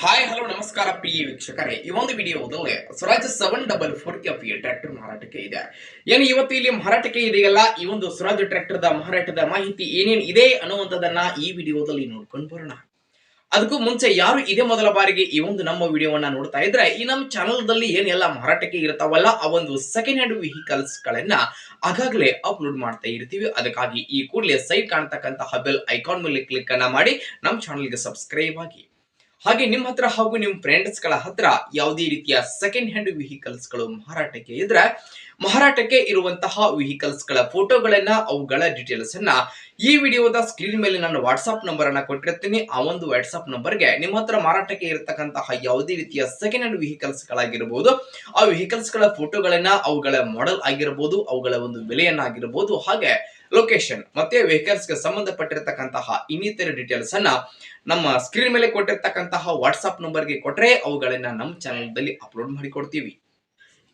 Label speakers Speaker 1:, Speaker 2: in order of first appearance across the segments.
Speaker 1: Hi hello ನಮಸ್ಕಾರ ಪ್ರಿಯ ವೀಕ್ಷಕರೇ, ಈ ಒಂದು ವಿಡಿಯೋದಲ್ಲಿ ಸ್ವರಾಜ್ 744 ಕೆಪಿ ಟ್ರ್ಯಾಕ್ಟರ್ ಮಾರಾಟಕ್ಕೆ ಇದೆ. ಏನು ಇವತ್ತು ಇಲ್ಲಿ ಮಾರಾಟಕ್ಕೆ ಇದೆಯಲ್ಲ, ಈ ಒಂದು ಸ್ವರಾಜ್ ಟ್ರ್ಯಾಕ್ಟರ್ ದ ಮಾರಾಟದ ಮಾಹಿತಿ ಏನೇನ್ ಇದೆ ಅನ್ನುವಂಥದ್ದನ್ನ ಈ ವಿಡಿಯೋದಲ್ಲಿ ನೋಡ್ಕೊಂಡು ಬರೋಣ. ಅದಕ್ಕೂ ಮುಂಚೆ ಯಾರು ಇದೇ ಮೊದಲ ಬಾರಿಗೆ ಈ ಒಂದು ನಮ್ಮ ವಿಡಿಯೋವನ್ನ ನೋಡ್ತಾ ಇದ್ರೆ, ಈ ನಮ್ಮ ಚಾನಲ್ ದಲ್ಲಿ ಏನೆಲ್ಲ ಮಾರಾಟಕ್ಕೆ ಇರ್ತಾವಲ್ಲ ಆ ಒಂದು ಸೆಕೆಂಡ್ ಹ್ಯಾಂಡ್ ವೆಹಿಕಲ್ಸ್ ಗಳನ್ನ ಆಗಾಗಲೇ ಅಪ್ಲೋಡ್ ಮಾಡ್ತಾ ಇರ್ತೀವಿ. ಅದಕ್ಕಾಗಿ ಈ ಕೂಡಲೇ ಸೈಡ್ ಕಾಣ್ತಕ್ಕಂತಹ ಬೆಲ್ ಐಕಾನ್ ಮೇಲೆ ಕ್ಲಿಕ್ ಅನ್ನ ಮಾಡಿ ನಮ್ಮ ಚಾನಲ್ಗೆ ಸಬ್ಸ್ಕ್ರೈಬ್ ಆಗಿ. ಹಾಗೆ ನಿಮ್ಮ ಹತ್ರ ಹಾಗೂ ನಿಮ್ಮ ಫ್ರೆಂಡ್ಸ್ ಗಳ ಹತ್ರ ಯಾವುದೇ ರೀತಿಯ ಸೆಕೆಂಡ್ ಹ್ಯಾಂಡ್ ವೆಹಿಕಲ್ಸ್ ಗಳು ಮಾರಾಟಕ್ಕೆ ಇದ್ರೆ, ಮಾರಾಟಕ್ಕೆ ಇರುವಂತಹ ವೆಹಿಕಲ್ಸ್ ಗಳ ಫೋಟೋಗಳನ್ನ ಅವುಗಳ ಡೀಟೇಲ್ಸ್ ಅನ್ನ ಈ ವಿಡಿಯೋದ ಸ್ಕ್ರೀನ್ ಮೇಲೆ ನಾನು ವಾಟ್ಸ್ಆಪ್ ನಂಬರ್ ಅನ್ನ ಕೊಟ್ಟಿರ್ತೀನಿ. ಆ ಒಂದು ವಾಟ್ಸ್ಆಪ್ ನಂಬರ್ಗೆ ನಿಮ್ಮ ಹತ್ರ ಮಾರಾಟಕ್ಕೆ ಇರತಕ್ಕಂತಹ ಯಾವುದೇ ರೀತಿಯ ಸೆಕೆಂಡ್ ಹ್ಯಾಂಡ್ ವೆಹಿಕಲ್ಸ್ ಗಳಾಗಿರಬಹುದು, ಆ ವೆಹಿಕಲ್ಸ್ ಗಳ ಫೋಟೋಗಳನ್ನ, ಅವುಗಳ ಮಾಡೆಲ್ ಆಗಿರಬಹುದು, ಅವುಗಳ ಒಂದು ಬೆಲೆಯನ್ನಾಗಿರಬಹುದು, ಹಾಗೆ ಲೊಕೇಶನ್ ಮತ್ತೆ ವೆಹಿಕಲ್ಸ್ ಗೆ ಸಂಬಂಧಪಟ್ಟಿರತಕ್ಕಂತಹ ಇನ್ನಿತರ ಡೀಟೇಲ್ಸ್ ಅನ್ನ ನಮ್ಮ ಸ್ಕ್ರೀನ್ ಮೇಲೆ ಕೊಟ್ಟಿರ್ತಕ್ಕಂತಹ ವಾಟ್ಸ್ಆಪ್ ನಂಬರ್ಗೆ ಕೊಟ್ರೆ ಅವುಗಳನ್ನ ನಮ್ಮ ಚಾನೆಲ್ ದಲ್ಲಿ ಅಪ್ಲೋಡ್ ಮಾಡಿ ಕೊಡ್ತೀವಿ.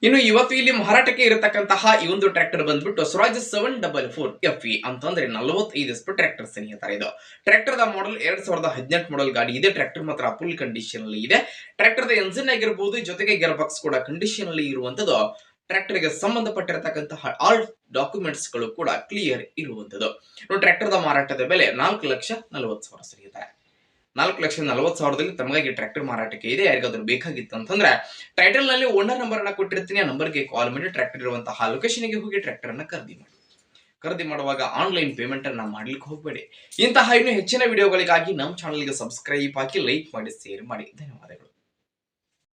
Speaker 1: ಇನ್ನು ಇವತ್ತು ಇಲ್ಲಿ ಮಾರಾಟಕ್ಕೆ ಇರತಕ್ಕಂತಹ ಈ ಒಂದು ಟ್ರ್ಯಾಕ್ಟರ್ ಬಂದ್ಬಿಟ್ಟು ಸ್ವರಾಜ್ 744 FE ಅಂತಂದ್ರೆ 45 HP ಟ್ರ್ಯಾಕ್ಟರ್ ಸ್ನೇಹಿತರೆ. ಇದು ಟ್ರ್ಯಾಕ್ಟರ್ ದ ಮಾಡೆಲ್ 2018 ಮಾಡೆಲ್ ಗಾಡಿ ಇದೆ. ಟ್ರ್ಯಾಕ್ಟರ್ ಮಾತ್ರ ಫುಲ್ ಕಂಡೀಷನ್ ಅಲ್ಲಿ ಇದೆ. ಟ್ರ್ಯಾಕ್ಟರ್ ದ ಎಂಜಿನ್ ಆಗಿರಬಹುದು, ಜೊತೆಗೆ ಗೇರ್ ಬಾಕ್ಸ್ ಕೂಡ ಕಂಡೀಷನ್ ಅಲ್ಲಿ ಇರುವಂತದ್ದು. ಟ್ರ್ಯಾಕ್ಟರ್ ಗೆ ಸಂಬಂಧಪಟ್ಟಿರತಕ್ಕಂತಹ ಆಲ್ ಡಾಕ್ಯುಮೆಂಟ್ಸ್ ಗಳು ಕೂಡ ಕ್ಲಿಯರ್ ಇರುವಂತದ್ದು. ಟ್ರ್ಯಾಕ್ಟರ್ ದ ಮಾರಾಟದ ಬೆಲೆ 4,40,000 ಸಿಗುತ್ತೆ. 4,40,000ದಲ್ಲಿ ತಮಗಾಗಿ ಟ್ರ್ಯಾಕ್ಟರ್ ಮಾರಾಟಕ್ಕೆ ಇದೆ. ಯಾರಿಗಾದ್ರೂ ಬೇಕಾಗಿತ್ತು ಅಂತಂದ್ರೆ ಟೈಟಲ್ ನಲ್ಲಿ ಓನರ್ ನಂಬರ್ ಅನ್ನ ಕೊಟ್ಟಿರ್ತೀನಿ. ಆ ನಂಬರ್ಗೆ ಕಾಲ್ ಮಾಡಿ ಟ್ರ್ಯಾಕ್ಟರ್ ಇರುವಂತಹ ಲೊಕೇಶನ್ ಗೆ ಹೋಗಿ ಟ್ರ್ಯಾಕ್ಟರ್ ಅನ್ನ ಖರೀದಿ ಮಾಡಿ. ಖರೀದಿ ಮಾಡುವಾಗ ಆನ್ಲೈನ್ ಪೇಮೆಂಟ್ ಅನ್ನ ಮಾಡ್ಲಿಕ್ಕೆ ಹೋಗಬೇಡಿ. ಇಂತಹ ಇನ್ನೂ ಹೆಚ್ಚಿನ ವಿಡಿಯೋಗಳಿಗಾಗಿ ನಮ್ಮ ಚಾನಲ್ಗೆ ಸಬ್ಸ್ಕ್ರೈಬ್ ಹಾಕಿ, ಲೈಕ್ ಮಾಡಿ, ಶೇರ್ ಮಾಡಿ. ಧನ್ಯವಾದಗಳು.